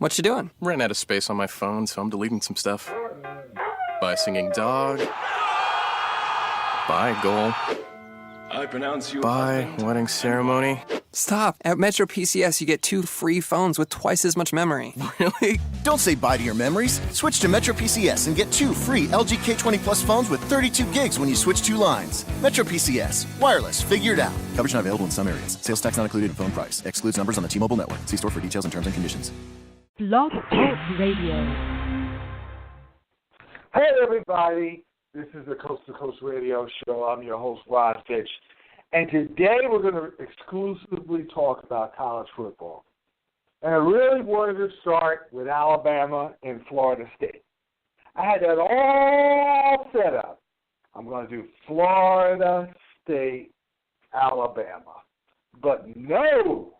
What you doing? Ran out of space on my phone, so I'm deleting some stuff. Bye, singing dog. Bye, goal. I pronounce you Bye, husband. wedding ceremony. Stop. At Metro PCS, you get 2 free phones with twice as much memory. Really? Don't say bye to your memories. Switch to Metro PCS and get 2 free LG K20 Plus phones with 32 gigs when you switch 2 lines. Metro PCS. Wireless. Figure it out. Coverage not available in some areas. Sales tax not included in phone price. Excludes numbers on the T-Mobile network. See store for details and terms and conditions. Blog Talk Radio. Hey, everybody. This is the Coast to Coast Radio Show. I'm your host, Rod Fitch. And today we're going to exclusively talk about college football. And I really wanted to start with Alabama and Florida State. I had that all set up. I'm going to do Florida State, Alabama. But no,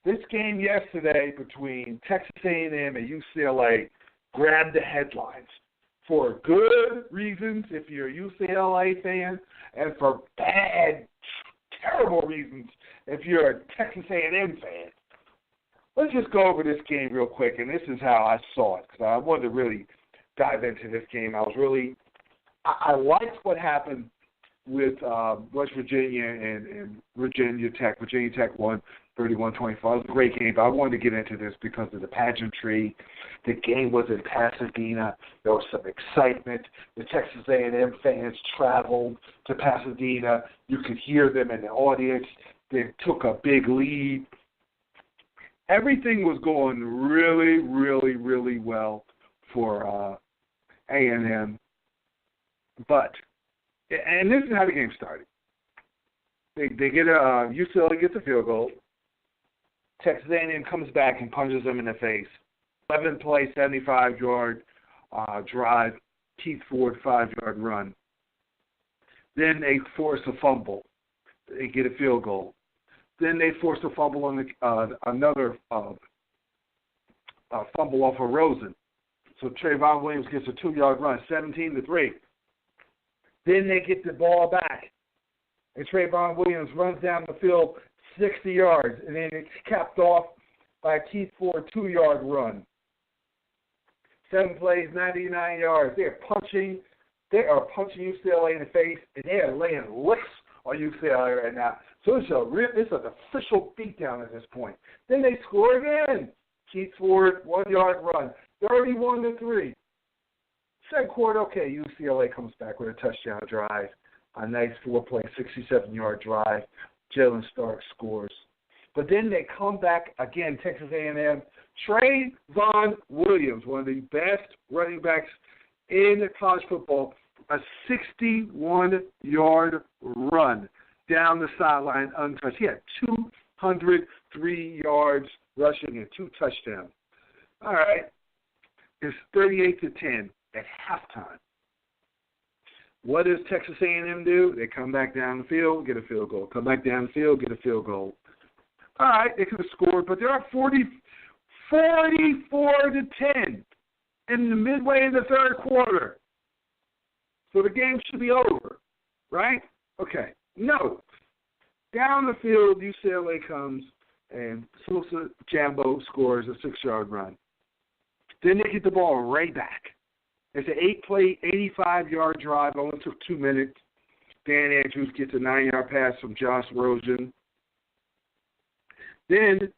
this game yesterday between Texas A&M and UCLA grabbed the headlines for good reasons if you're a UCLA fan, and for bad, terrible reasons if you're a Texas A&M fan. Let's just go over this game real quick, and this is how I saw it, because I wanted to really dive into this game. I liked what happened with West Virginia and Virginia Tech. Virginia Tech won 31-24. It was a great game, but I wanted to get into this because of the pageantry. The game was in Pasadena. There was some excitement. The Texas A&M fans traveled to Pasadena. You could hear them in the audience. They took a big lead. Everything was going really, really, really well for A&M. And this is how the game started. They get UCLA gets a field goal. Texas A&M comes back and punches them in the face. 11-play, 75-yard drive. Keith Ford 5-yard run. Then they force a fumble. They get a field goal. Then they force a fumble on another fumble off of Rosen. So Trayvon Williams gets a 2-yard run, 17-3. Then they get the ball back, and Trayvon Williams runs down the field 60 yards, and then it's capped off by a Keith Ford 2-yard run. 7 plays, 99 yards. They are punching UCLA in the face, and they are laying licks on UCLA right now. So it's an official beatdown at this point. Then they score again. Keith Ford, 1-yard run, 31-3. Second quarter, okay, UCLA comes back with a touchdown drive, a nice 4-play, 67-yard drive. Jalen Stark scores. But then they come back again, Texas A&M. Trayvon Williams, one of the best running backs in college football, a 61-yard run down the sideline untouched. He had 203 yards rushing and 2 touchdowns. All right, it's 38-10 at halftime. What does Texas A&M do? They come back down the field, get a field goal. Come back down the field, get a field goal. All right, they could have scored, but they're up 44-10 in the midway in the third quarter. So the game should be over, right? Okay. No. Down the field, UCLA comes, and Sosa Jambo scores a 6-yard run. Then they get the ball right back. It's an 8-play, 85-yard drive. Only took 2 minutes. Dan Andrews gets a 9-yard pass from Josh Rosen. Then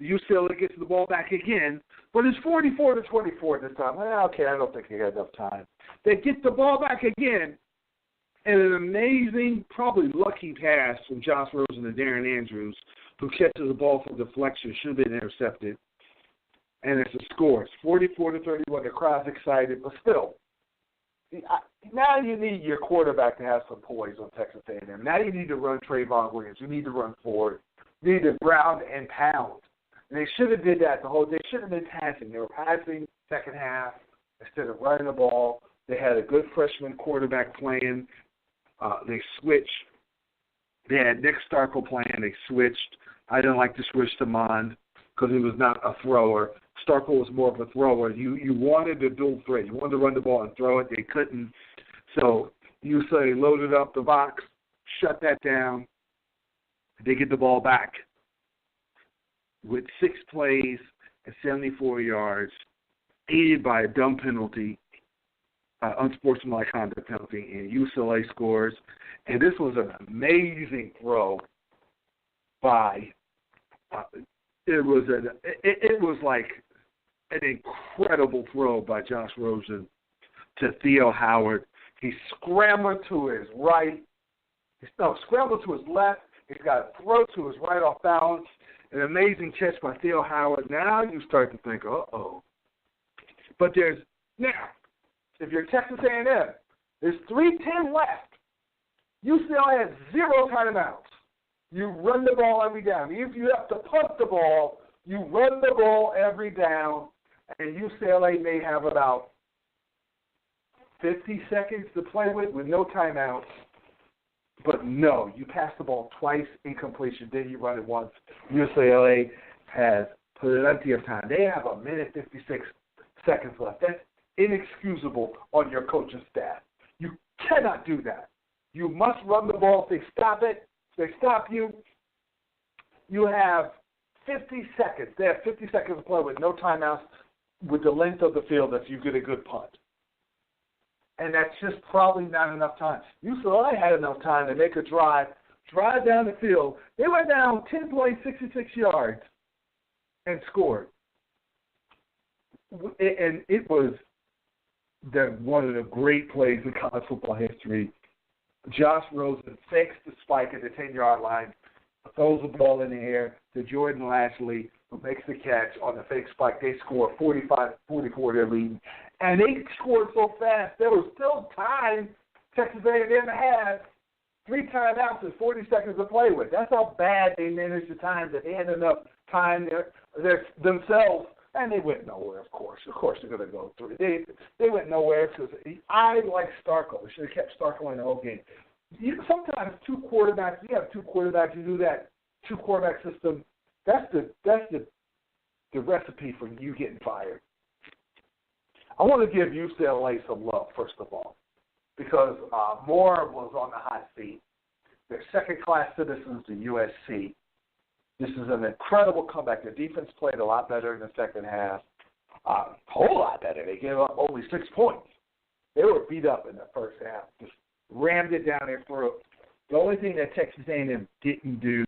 UCLA gets the ball back again, but it's 44-24 this time. Okay, I don't think they got enough time. They get the ball back again, and an amazing, probably lucky pass from Josh Rosen to Darren Andrews, who catches the ball from deflection, should have been intercepted. And it's a score. It's 44-31. The crowd's excited, but still, now you need your quarterback to have some poise on Texas A&M. Now you need to run Trayvon Williams. You need to run forward. You need to ground and pound. And they should have did that the whole. They should have been passing. They were passing second half instead of running the ball. They had a good freshman quarterback playing. They switched. They had Nick Starkel playing. They switched. I didn't like to switch to Mond because he was not a thrower. Starkel was more of a thrower. You wanted the dual threat. You wanted to run the ball and throw it. They couldn't. So UCLA loaded up the box, shut that down. They get the ball back with 6 plays, and 74 yards, aided by a dumb penalty, unsportsmanlike conduct penalty, and UCLA scores. And this was an amazing throw by. It was like an incredible throw by Josh Rosen to Theo Howard. He scrambled to his right. Scrambled to his left. He's got a throw to his right off balance. An amazing catch by Theo Howard. Now you start to think, uh-oh. But if you're Texas A&M, there's 3:10 left. UCLA has 0 timeouts. You run the ball every down. If you have to punt the ball, you run the ball every down, and UCLA may have about 50 seconds to play with no timeouts. But no, you pass the ball twice, incompletion, then you run it once. UCLA has plenty of time. They have 1:56 seconds left. That's inexcusable on your coaching staff. You cannot do that. You must run the ball. If they stop it, if they stop you, you have 50 seconds. They have 50 seconds to play with no timeouts with the length of the field if you get a good punt. And that's just probably not enough time. UCLA had enough time to make a drive down the field. They went down 10.66 yards and scored. And it was one of the great plays in college football history. Josh Rosen fakes the spike at the 10-yard line, throws the ball in the air to Jordan Lashley, who makes the catch on the fake spike. They score 45-44, they're leading. And they scored so fast, there was still time Texas A&M had 3 timeouts and 40 seconds to play with. That's how bad they managed the time, that they had enough time themselves. And they went nowhere, of course. Of course they're going to go through. They went nowhere because I like Starkle. They should have kept Starkle in the whole game. Sometimes you have 2 quarterbacks, you do that 2-quarterback system. That's the recipe for you getting fired. I want to give UCLA some love, first of all, because Moore was on the hot seat. They're second-class citizens to USC. This is an incredible comeback. Their defense played a lot better in the second half, a whole lot better. They gave up only 6 points. They were beat up in the first half, just rammed it down their throat. The only thing that Texas A&M didn't do,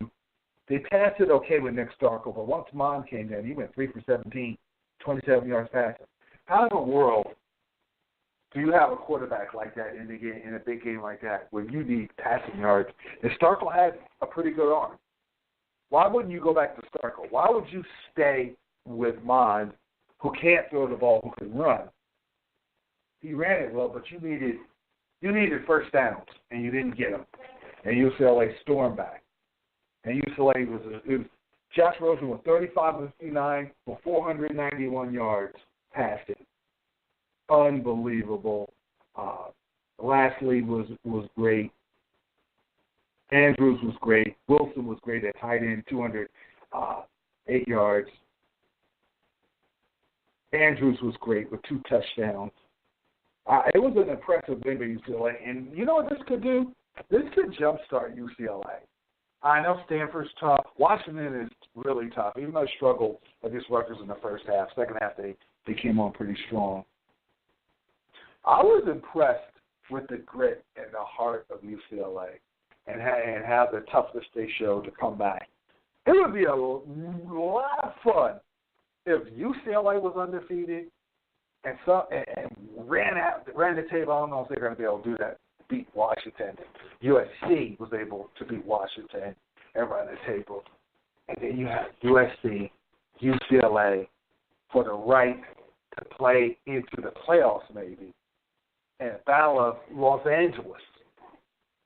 they passed it okay with Nick Starkle, but once Mon came in, he went 3 for 17, 27 yards passing. How in the world do you have a quarterback like that in a big game like that where you need passing yards? And Starkle had a pretty good arm. Why wouldn't you go back to Starkle? Why would you stay with Mon, who can't throw the ball, who can run? He ran it well, but you needed first downs, and you didn't get them. And UCLA stormed back. And UCLA was Josh Rosen was 35 of 59 for 491 yards passing. Unbelievable. Lashley was great. Andrews was great. Wilson was great at tight end, 208 yards. Andrews was great with 2 touchdowns. It was an impressive win by UCLA. And you know what this could do? This could jumpstart UCLA. I know Stanford's tough. Washington is really tough. Even though they struggled against Rutgers in the first half, second half they came on pretty strong. I was impressed with the grit and the heart of UCLA and how the toughness they showed to come back. It would be a lot of fun if UCLA was undefeated and ran the table. I don't know if they're going to be able to do that. Beat Washington. USC was able to beat Washington and run the table. And then you have USC, UCLA for the right to play into the playoffs maybe. And Battle of Los Angeles.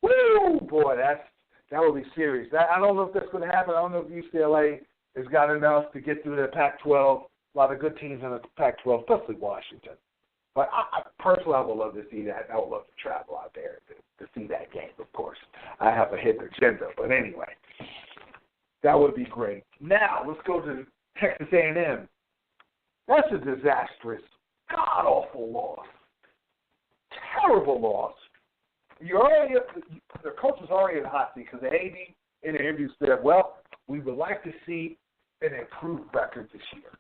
Woo! Boy, that would be serious. I don't know if that's going to happen. I don't know if UCLA has got enough to get through the Pac-12. A lot of good teams in the Pac-12, especially Washington. But personally, I would love to see that. I would love to travel out there to see that game, of course. I have a hidden agenda, but anyway, that would be great. Now, let's go to Texas A&M. That's a disastrous, god-awful loss. Terrible loss. The coach was already in the hot seat because the AD in the interview said, well, we would like to see an improved record this year.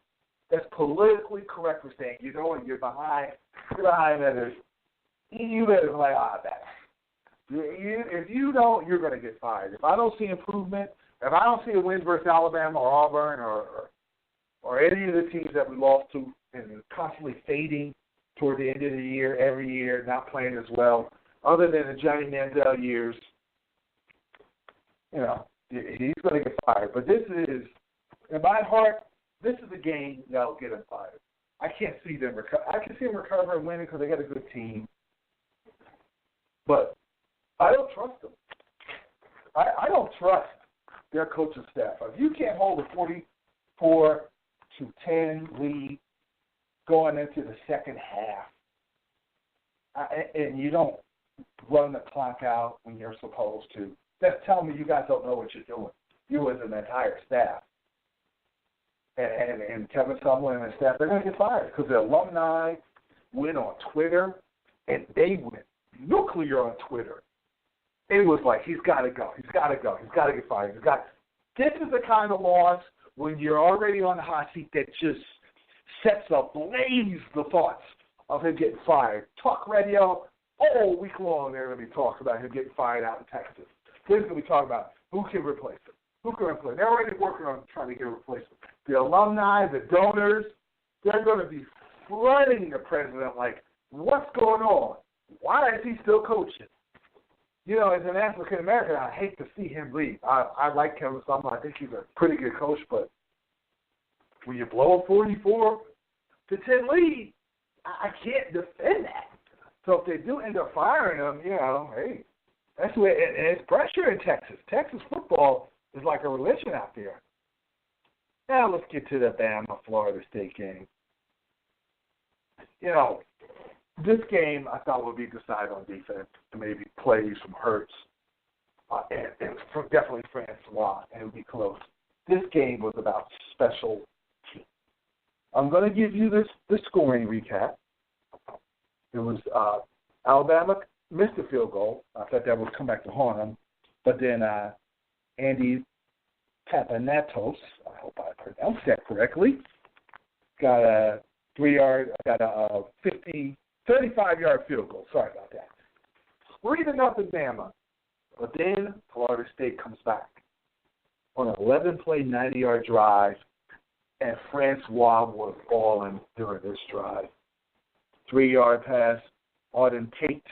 that's politically correct for saying, you know what, you're behind others, you better play that. If you don't, you're going to get fired. If I don't see improvement, if I don't see a win versus Alabama or Auburn or any of the teams that we lost to and constantly fading toward the end of the year, every year, not playing as well, other than the Johnny Manziel years, you know, he's going to get fired. But this is, in my heart, this is a game that will get him fired. I can't see them recover. I can see them recover and winning because they got a good team. But I don't trust them. I don't trust their coaching staff. If you can't hold a 44-10 lead going into the second half, and you don't run the clock out when you're supposed to, that's telling me you guys don't know what you're doing. You as an entire staff. And Kevin Sumlin and his staff, they're going to get fired because the alumni went on Twitter, and they went nuclear on Twitter. It was like, he's got to go. He's got to go. He's got to get fired. This is the kind of loss when you're already on the hot seat that just sets ablaze the thoughts of him getting fired. Talk radio, all week long they're going to be talking about him getting fired out in Texas. They're going to be talking about who can replace him. Who can replace him? They're already working on trying to get a replacement. The alumni, the donors, they're going to be flooding the president like, what's going on? Why is he still coaching? You know, as an African American, I hate to see him leave. I like Kevin Sumlin. I think he's a pretty good coach, but when you blow a 44-10 lead, I can't defend that. So if they do end up firing him, you know, hey, that's where and it's pressure in Texas. Texas football is like a religion out there. Now let's get to the Bama-Florida State game. You know, this game I thought would be decided on defense and maybe plays from Hurts and definitely Francois, and it would be close. This game was about special teams. I'm going to give you the scoring recap. It was Alabama missed a field goal. I thought that would come back to haunt them. But then Andy Papanatos, I hope I pronounced that correctly, got a 35-yard field goal. Sorry about that. 3-0 Bama. But then Florida State comes back on an 11-play, 90-yard drive, and Francois was balling during this drive. 3-yard pass, Auden Tate,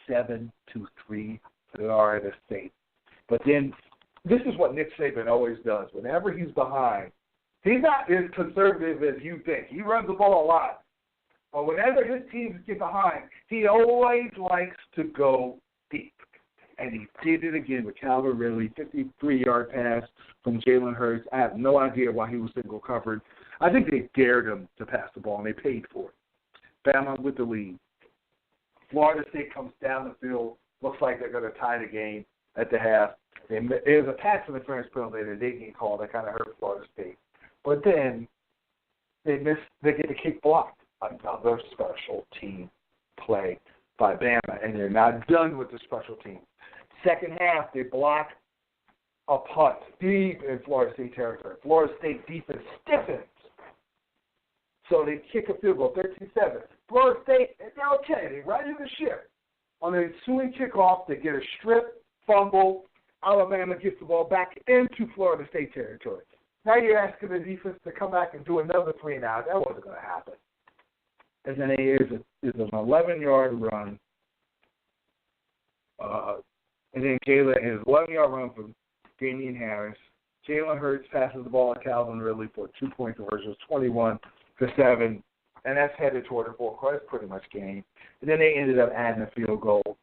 7-3 Florida State. But then this is what Nick Saban always does. Whenever he's behind, he's not as conservative as you think. He runs the ball a lot. But whenever his teams get behind, he always likes to go deep. And he did it again with Calvin Ridley, 53-yard pass from Jalen Hurts. I have no idea why he was single covered. I think they dared him to pass the ball, and they paid for it. Bama with the lead. Florida State comes down the field. Looks like they're going to tie the game at the half. There's a pass interference penalty that they didn't call that kind of hurt Florida State. But then they get the kick blocked. Another special team play by Bama, and they're not done with the special team. Second half, they block a punt deep in Florida State territory. Florida State defense stiffens. So they kick a field goal, 13-7. Florida State, they're okay. They right in the ship. On the ensuing kickoff, they get a strip, fumble. Alabama gets the ball back into Florida State territory. Now you're asking the defense to come back and do another 3 and out. That wasn't going to happen. And then there's an 11-yard run. And then Jalen has 11-yard run from Damian Harris. Jalen Hurts passes the ball to Calvin Ridley for a 2-point conversion. It's 27, and that's headed toward the fourth quarter. That's pretty much game. And then they ended up adding a field goal.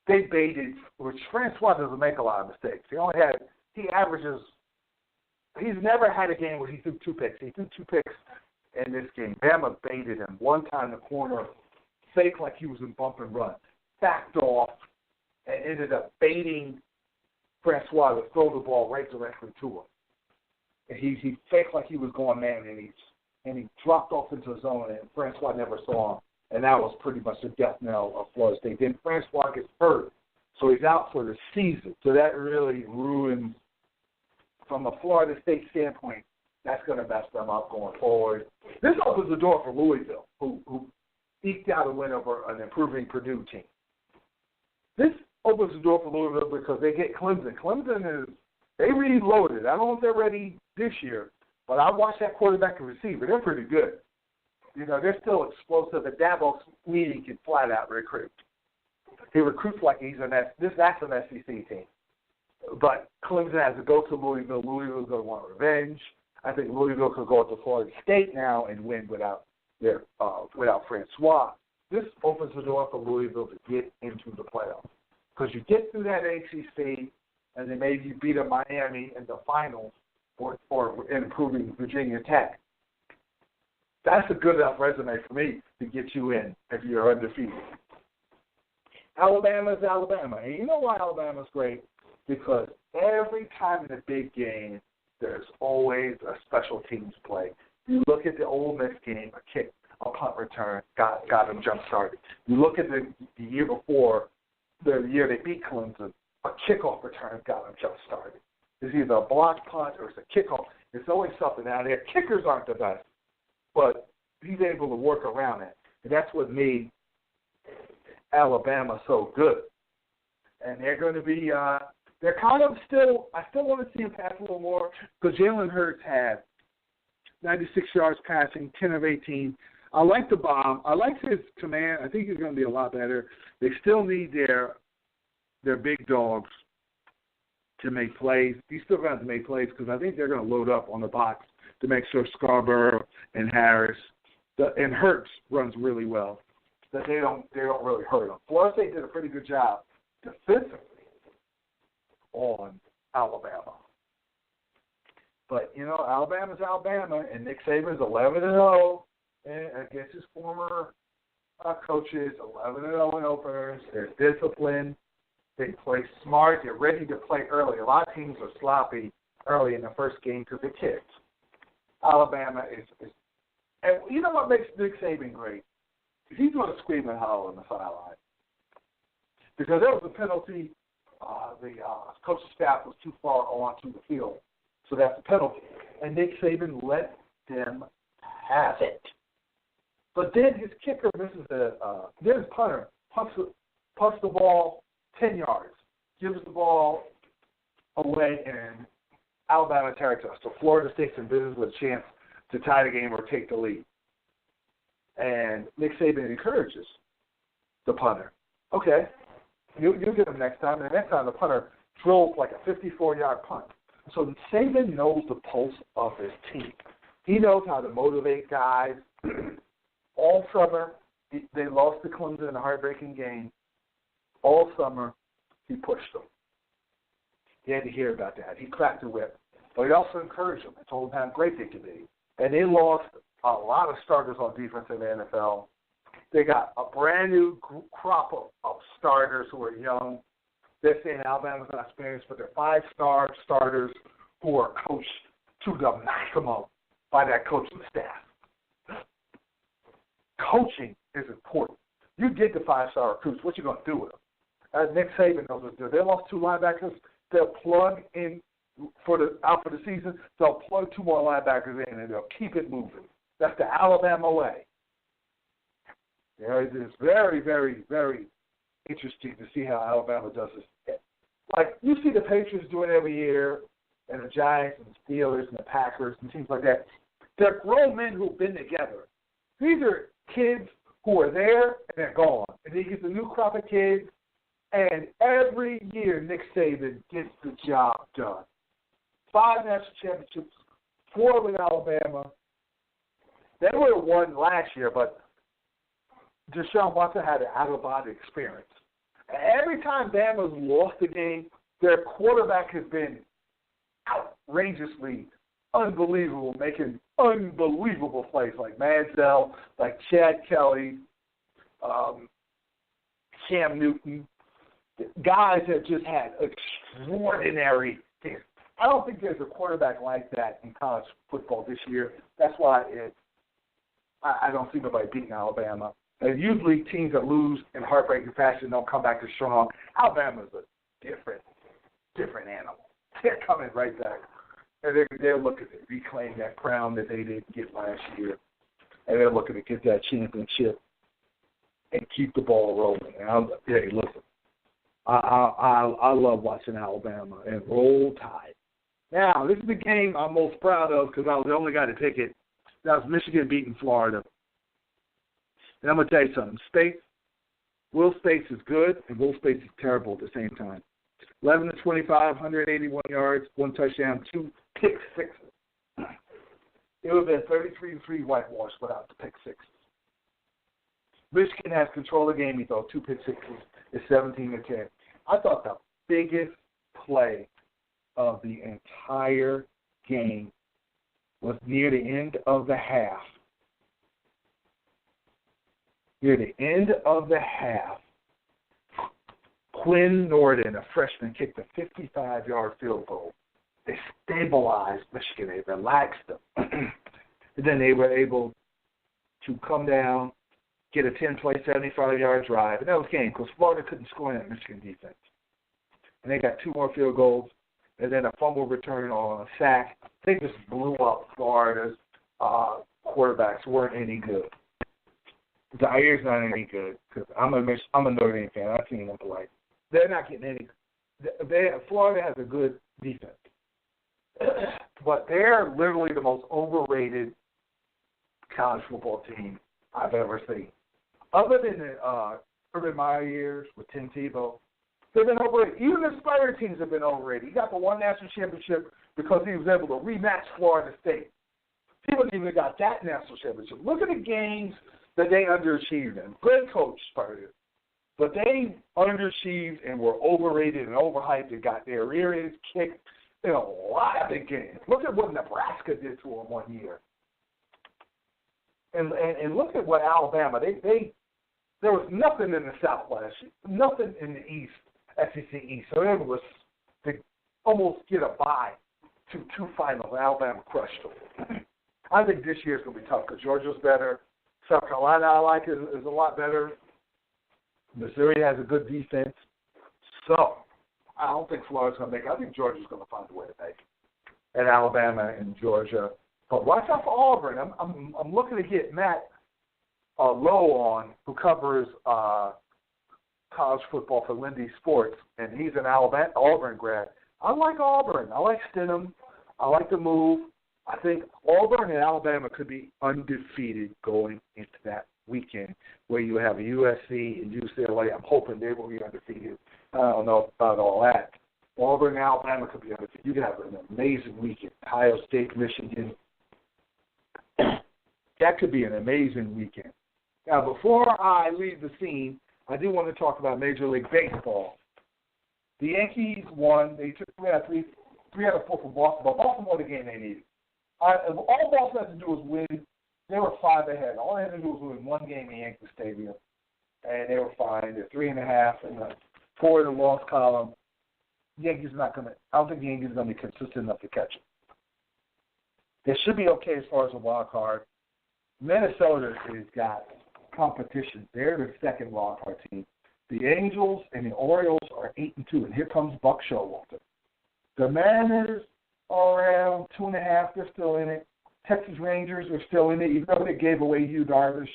They baited, which Francois doesn't make a lot of mistakes. He's never had a game where he threw 2 picks. He threw 2 picks in this game. Bama baited him. One time in the corner, faked like he was in bump and run, backed off, and ended up baiting Francois to throw the ball right directly to him. And he faked like he was going man, and he dropped off into the zone, and Francois never saw him. And that was pretty much the death knell of Florida State. Then Francois gets hurt, so he's out for the season. So that really ruins, from a Florida State standpoint, That's going to mess them up going forward. This opens the door for Louisville, who eked out a win over an improving Purdue team. This opens the door for Louisville because they get Clemson. They reloaded. I don't know if they're ready this year, but I watched that quarterback and receiver. They're pretty good. They're still explosive. And Dabo Swinney can flat out recruit. He recruits like that's an SEC team. But Clemson has to go to Louisville. Louisville's going to want revenge. I think Louisville could go to Florida State now and win without Francois. This opens the door for Louisville to get into the playoffs. Because you get through that ACC, and then maybe you beat a Miami in the finals or improving Virginia Tech. That's a good enough resume for me to get you in if you're undefeated. Alabama's Alabama. And you know why Alabama's great? Because every time in a big game, there's always a special teams play. You look at the Ole Miss game, a kick, a punt return, got them jump-started. You look at the year before, the year they beat Clemson, a kickoff return got them jump-started. It's either a blocked punt or it's a kickoff. It's always something out there. Kickers aren't the best, but he's able to work around it. And that's what made Alabama so good. And they're going to be they're kind of still – I still want to see him pass a little more because Jalen Hurts had 96 yards passing, 10 of 18. I like the bomb. I like his command. I think he's going to be a lot better. They still need their big dogs to make plays. He's still going to make plays because I think they're going to load up on the box to make sure Scarborough and Harris and Hurts runs really well, that they don't really hurt him. Florida State did a pretty good job defensively on Alabama. But, Alabama's Alabama, and Nick Saban's 11-0 against his former coaches, 11-0 in openers. There's discipline. They play smart. They're ready to play early. A lot of teams are sloppy early in the first game because they're kids. Alabama is and you know what makes Nick Saban great? He's going to scream and holler on the sideline. Because there was a penalty. The coaching staff was too far onto the field. So that's a penalty. And Nick Saban let them have it. But then his kicker misses then his punter pumps the ball 10 yards, gives the ball away, and Alabama takes us. So Florida State's in business with a chance to tie the game or take the lead. And Nick Saban encourages the punter. Okay, you'll get him next time. And the next time the punter drills like a 54-yard punt. So Saban knows the pulse of his team. He knows how to motivate guys. All summer, they lost to Clemson in a heartbreaking game. All summer, he pushed them. He had to hear about that. He cracked the whip. But he also encouraged them and told them how great they could be. And they lost a lot of starters on defense in the NFL. They got a brand-new crop of starters who are young. They're saying Alabama's not experienced, but they're 5-star starters who are coached to the maximum by that coaching staff. Coaching is important. You get the 5-star recruits. What you going to do with them? As Nick Saban knows what to do. They lost 2 linebackers. They'll plug in out for the season. They'll plug 2 more linebackers in, and they'll keep it moving. That's the Alabama way. It is very, very, very interesting to see how Alabama does this. Like, you see the Patriots do it every year, and the Giants and the Steelers and the Packers and teams like that. They're grown men who've been together. These are kids who are there, and they're gone. And they get the new crop of kids, and every year Nick Saban gets the job done. 5 national championships, 4 with Alabama. They would have won last year, but Deshaun Watson had an out-of-body experience. Every time Bama's lost a game, their quarterback has been outrageously unbelievable, making unbelievable plays like Manziel, like Chad Kelly, Cam Newton. Guys have just had extraordinary things. I don't think there's a quarterback like that in college football this year. That's why I don't see nobody beating Alabama. And usually teams that lose in heartbreaking fashion don't come back as strong. Alabama's a different animal. They're coming right back. And they're looking to reclaim that crown that they didn't get last year. And they're looking to get that championship and keep the ball rolling. Hey, listen, I love watching Alabama and Roll Tide. Now, this is the game I'm most proud of because I was the only guy to pick it. That was Michigan beating Florida. And I'm going to tell you something. Will Spates is good, and Will Spates is terrible at the same time. 11 to 25, 181 yards, 1 touchdown, 2 pick sixes. It would have been 33-3 whitewash without the pick sixes. Michigan has control of the game. He threw 2 pick sixes. It's 17 to 10. I thought the biggest play of the entire game was near the end of the half. Near the end of the half, Quinn Nordin, a freshman, kicked a 55-yard field goal. They stabilized Michigan. They relaxed them. And then they were able to come down, get a 10-play, 75-yard drive. And that was game because Florida couldn't score in that Michigan defense. And they got 2 more field goals and then a fumble return on a sack. They just blew up Florida's quarterbacks. Weren't any good. Zaire's not any good because I'm a Notre Dame fan. I've seen them play. They're not getting any. Florida has a good defense, but they're literally the most overrated college football team I've ever seen. Other than the Urban Meyer years with Tim Tebow, they've been overrated. Even the Spider teams have been overrated. He got the one national championship because he was able to rematch Florida State. He wasn't even got that national championship. Look at the games that they underachieved in. Great coach, Spider. But they underachieved and were overrated and overhyped and got their rear ends kicked in a lot of big games. Look at what Nebraska did to them one year. And look at what Alabama, there was nothing in the South last year, nothing in the East, SEC East. So they was to almost get a bye to 2 finals. Alabama crushed them. I think this year's going to be tough because Georgia's better. South Carolina, I like, is a lot better. Missouri has a good defense. So I don't think Florida's going to make it. I think Georgia's going to find a way to make it. And Alabama and Georgia. But watch out for Auburn. I'm looking to get Matt Lowe on, who covers college football for Lindy Sports, and he's an Auburn grad. I like Auburn. I like Stidham. I like the move. I think Auburn and Alabama could be undefeated going into that weekend where you have USC and UCLA. I'm hoping they will be undefeated. I don't know about all that. Auburn and Alabama could be undefeated. You could have an amazing weekend. Ohio State, Michigan. That could be an amazing weekend. Now, before I leave the scene, I do want to talk about Major League Baseball. The Yankees won. They took 3 out of 4 from Boston, but Boston won the game they needed. All Boston had to do was win. They were 5 ahead. All they had to do was win 1 game in Yankee Stadium, and they were fine. They're 3.5 and 4 in the loss column. Yankees not going to. I don't think the Yankees are going to be consistent enough to catch them. They should be okay as far as a wild card. Minnesota has got competition. They're the second wild card team. The Angels and the Orioles are 8-2, and here comes Buck Showalter. The Mariners are around 2.5. They're still in it. Texas Rangers are still in it, even though they gave away Hugh Darvish.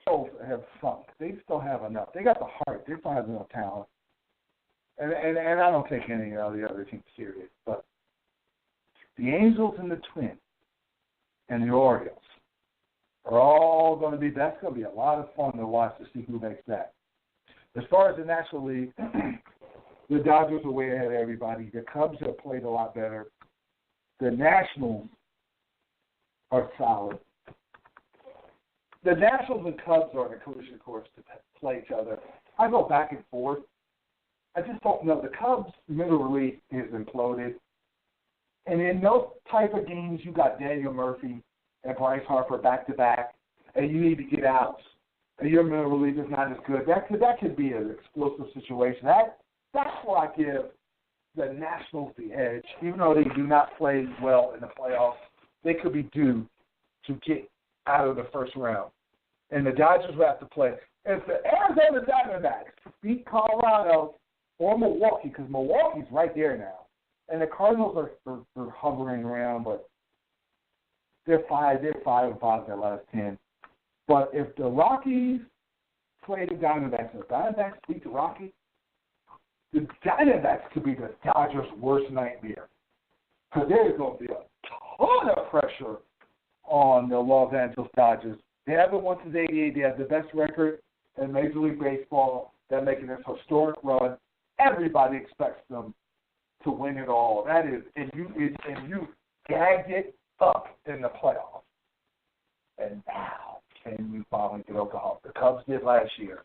Both have sunk. They still have enough. They got the heart. They still have enough talent. And I don't take any of the other teams serious. But the Angels and the Twins and the Orioles are all going to be, that's going to be a lot of fun to watch to see who makes that. As far as the National League, the Dodgers are way ahead of everybody. The Cubs have played a lot better. The Nationals are solid. The Nationals and Cubs are on a collision course to play each other. I go back and forth. I just don't know. The Cubs' middle relief is imploded. And in those type of games, you got Daniel Murphy and Bryce Harper back-to-back, and you need to get outs, and your middle relief is not as good. That could be an explosive situation. That's why I give the Nationals the edge. Even though they do not play well in the playoffs, they could be due to get out of the first round. And the Dodgers will have to play. If the Arizona Diamondbacks beat Colorado or Milwaukee, because Milwaukee's right there now, And the Cardinals are hovering around, but they're 5 and 5 in their last 10. But if the Rockies play the Diamondbacks, and the Diamondbacks beat the Rockies, the Diamondbacks could be the Dodgers' worst nightmare. Because there's going to be a ton of pressure on the Los Angeles Dodgers. They haven't won since '88. They have the best record in Major League Baseball. They're making this historic run. Everybody expects them to win it all. That is, and you gagged it up in the playoffs. And now can you finally get Oklahoma? The Cubs did last year.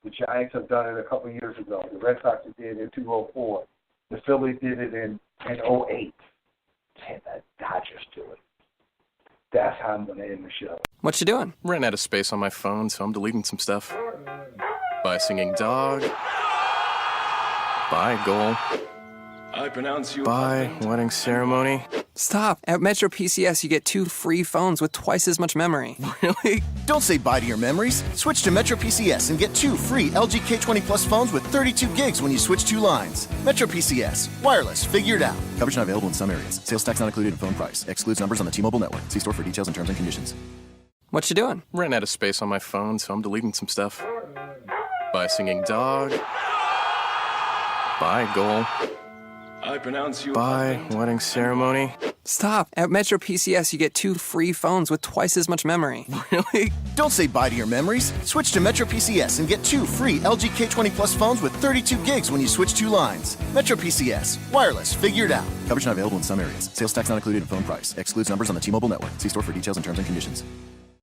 The Giants have done it a couple of years ago. The Red Sox did it in 2004. The Phillies did it in 2008. Can the Dodgers do it? That's how I'm going to end the show. What you doing? Ran out of space on my phone, so I'm deleting some stuff. By singing dog. By goal. I pronounce you. By wedding ceremony. Stop. At Metro PCS, you get 2 free phones with twice as much memory. Really? Don't say bye to your memories. Switch to Metro PCS and get 2 free LG K20 Plus phones with 32 gigs when you switch 2 lines. Metro PCS. Wireless. Figure it out. Coverage not available in some areas. Sales tax not included in phone price. Excludes numbers on the T-Mobile network. See store for details and terms and conditions. What you doing? Ran out of space on my phone, so I'm deleting some stuff. By singing dog. By goal. I pronounce you. By wedding ceremony. Stop. At Metro PCS, you get 2 free phones with twice as much memory. Really? Don't say bye to your memories. Switch to Metro PCS and get 2 free LG K20 Plus phones with 32 gigs when you switch 2 lines. Metro PCS. Wireless. Figure it out. Coverage not available in some areas. Sales tax not included in phone price. Excludes numbers on the T-Mobile network. See store for details and terms and conditions.